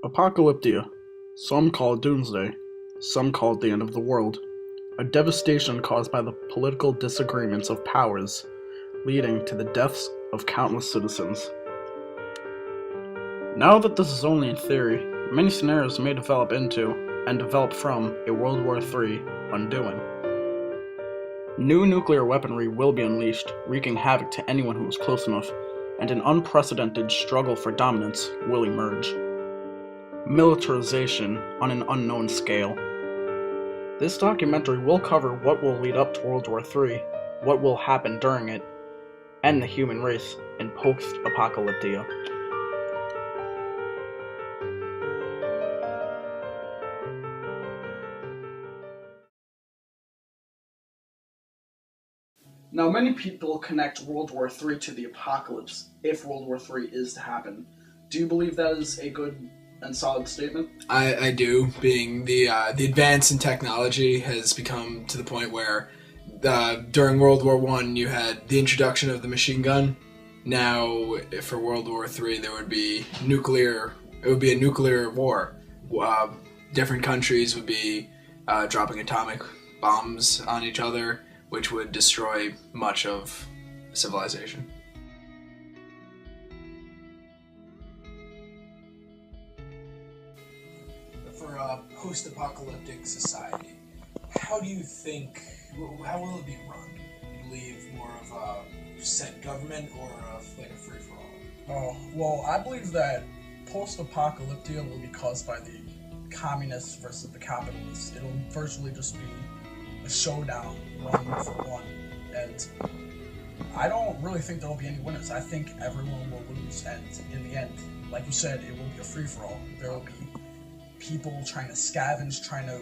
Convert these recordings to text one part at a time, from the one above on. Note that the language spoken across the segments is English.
Apocalyptia. Some call it doomsday, some call it the end of the world. A devastation caused by the political disagreements of powers, leading to the deaths of countless citizens. Now that this is only in theory, many scenarios may develop into, and develop from, a World War III undoing. New nuclear weaponry will be unleashed, wreaking havoc to anyone who is close enough, and an unprecedented struggle for dominance will emerge. Militarization on an unknown scale. This documentary will cover what will lead up to World War III, what will happen during it, and the human race in post-apocalyptia. Now, many people connect World War III to the apocalypse, if World War III is to happen. Do you believe that is a good and solid statement? I do, being the advance in technology has become to the point where during World War One you had the introduction of the machine gun. Now, for World War III, there would be nuclear. It would be a nuclear war. Different countries would be dropping atomic bombs on each other, which would destroy much of civilization. For a post-apocalyptic society, how do you think, how will it be run? Do you believe more of a set government or like a free-for-all? Oh, well, I believe that post-apocalyptia will be caused by the communists versus the capitalists. It'll virtually just be a showdown, one for one. And I don't really think there will be any winners. I think everyone will lose, and in the end, like you said, it will be a free-for-all. There will be people trying to scavenge, trying to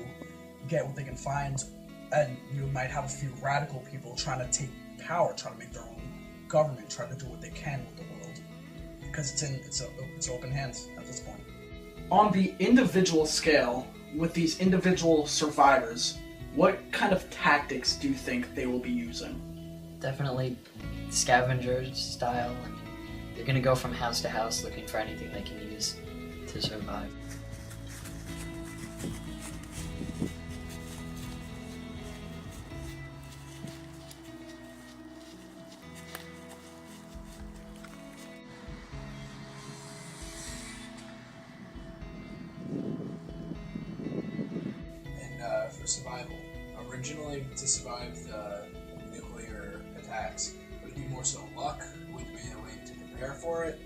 get what they can find, and you might have a few radical people trying to take power, trying to make their own government, trying to do what they can with the world, because it's open hands at this point. On the individual scale, with these individual survivors, what kind of tactics do you think they will be using? Definitely scavenger style, and they're gonna go from house to house looking for anything they can use to survive. For survival. Originally, to survive the nuclear attacks, would it be more so luck? Would it be a way to prepare for it?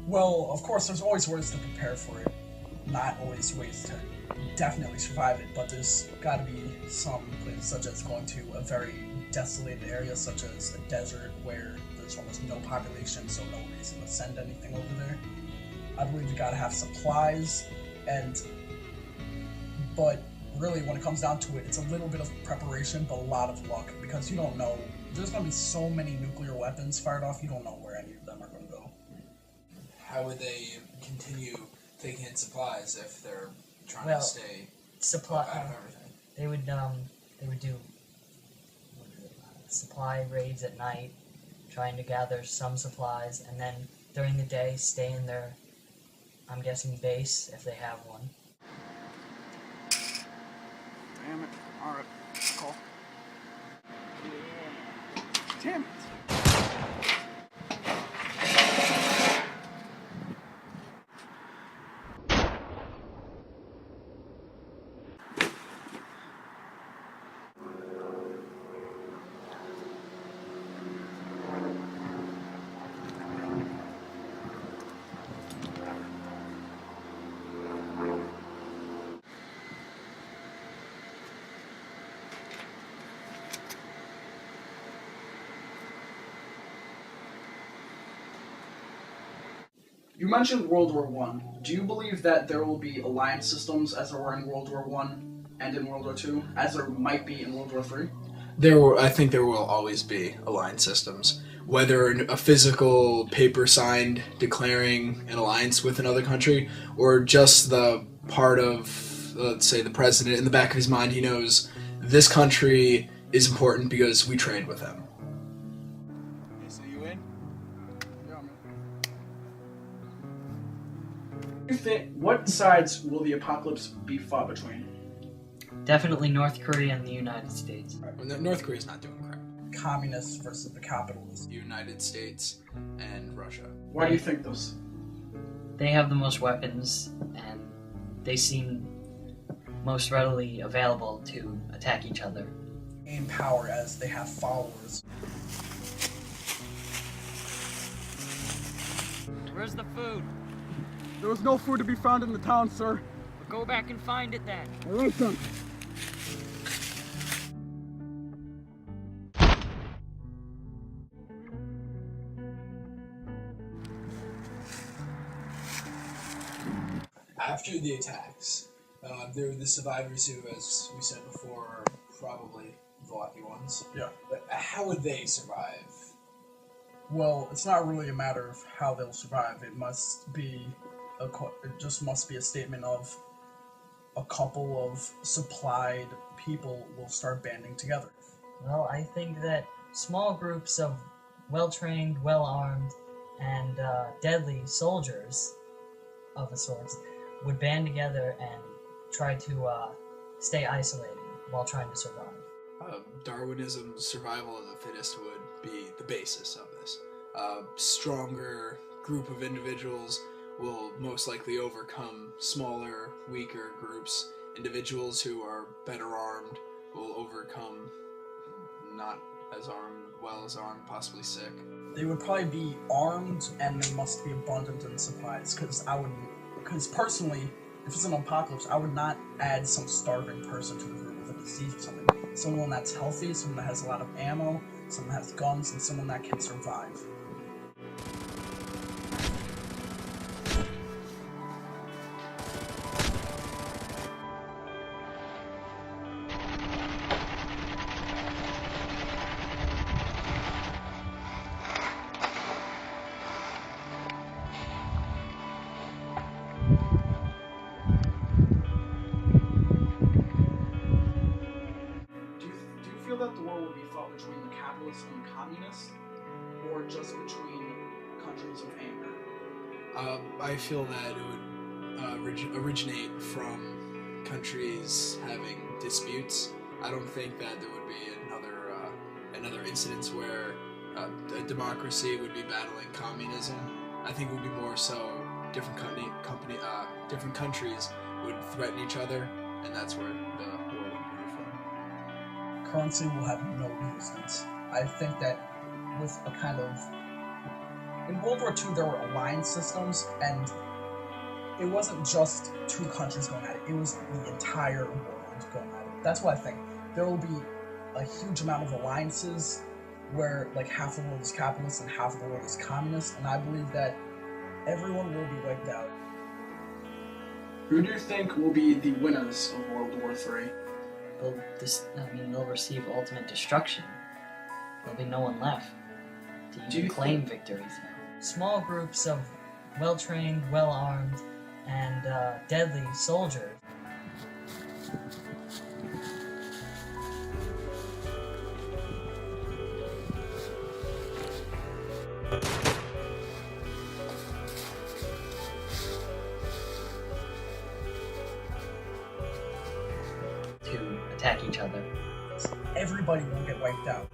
Well, of course, there's always ways to prepare for it, not always ways to definitely survive it, but there's got to be some places, such as going to a very desolated area, such as a desert where there's almost no population, so no reason to send anything over there. I believe you got to have supplies, but really, when it comes down to it, it's a little bit of preparation, but a lot of luck, because you don't know. There's going to be so many nuclear weapons fired off, you don't know where any of them are going to go. How would they continue taking in supplies if they're trying to stay supply out of everything? They would do supply raids at night, trying to gather some supplies, and then during the day stay in their, I'm guessing, base if they have one. Damn it. Alright, call. Damn it. You mentioned World War One. Do you believe that there will be alliance systems as there were in World War One and in World War Two, as there might be in World War Three? I think there will always be alliance systems. Whether a physical paper signed declaring an alliance with another country, or just the part of, let's say, the president in the back of his mind, he knows this country is important because we trade with them. Okay, so you in? Yeah, I'm in. You think what sides will the apocalypse be fought between? Definitely North Korea and the United States. Well, North Korea's not doing crap. Communists versus the capitalists. The United States and Russia. Why do you think those? They have the most weapons, and they seem most readily available to attack each other. In power as they have followers. Where's the food? There was no food to be found in the town, sir. Go back and find it then. All right, son. After the attacks, there were the survivors who, as we said before, are probably the lucky ones. Yeah. But how would they survive? Well, it's not really a matter of how they'll survive. It just must be a statement of a couple of supplied people will start banding together. Well, I think that small groups of well-trained, well-armed, and deadly soldiers of the sorts would band together and try to stay isolated while trying to survive. Darwinism's survival of the fittest would be the basis of this. A stronger group of individuals will most likely overcome smaller, weaker groups. Individuals who are better armed will overcome not as armed, possibly sick. They would probably be armed, and they must be abundant in supplies. Because personally, if it's an apocalypse, I would not add some starving person to the group with a disease or something. Someone that's healthy, someone that has a lot of ammo, someone that has guns, and someone that can survive. Do you feel that the war will be fought between the capitalists and the communists, or just between countries of anger? I feel that it would originate from countries having disputes. I don't think that there would be another incidence where a democracy would be battling communism. I think it would be more so different different countries would threaten each other, and that's where the war would come from. Currency will have no resistance. I think that with a kind of... In World War II, there were alliance systems, and it wasn't just two countries going at it. It was the entire world going at it. That's what I think. There will be a huge amount of alliances where like half the world is capitalist and half the world is communist, and I believe that everyone will be wiped out. Who do you think will be the winners of World War III? They'll receive ultimate destruction. There'll be no one left to even claim victories now. Small groups of well-trained, well-armed, and deadly soldiers to attack each other. Everybody will get wiped out.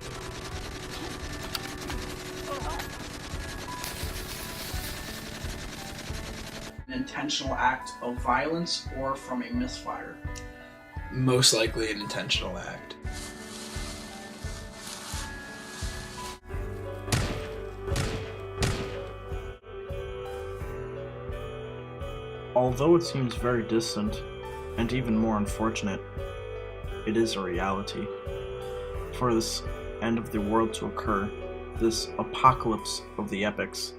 An intentional act of violence or from a misfire? Most likely an intentional act. Although it seems very distant, and even more unfortunate, it is a reality. For this end of the world to occur, this apocalypse of the epics.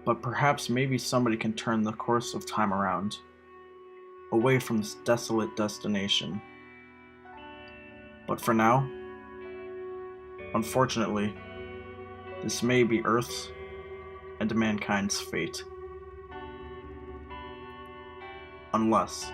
But perhaps maybe somebody can turn the course of time around, away from this desolate destination. But for now, unfortunately, this may be Earth's and mankind's fate. Unless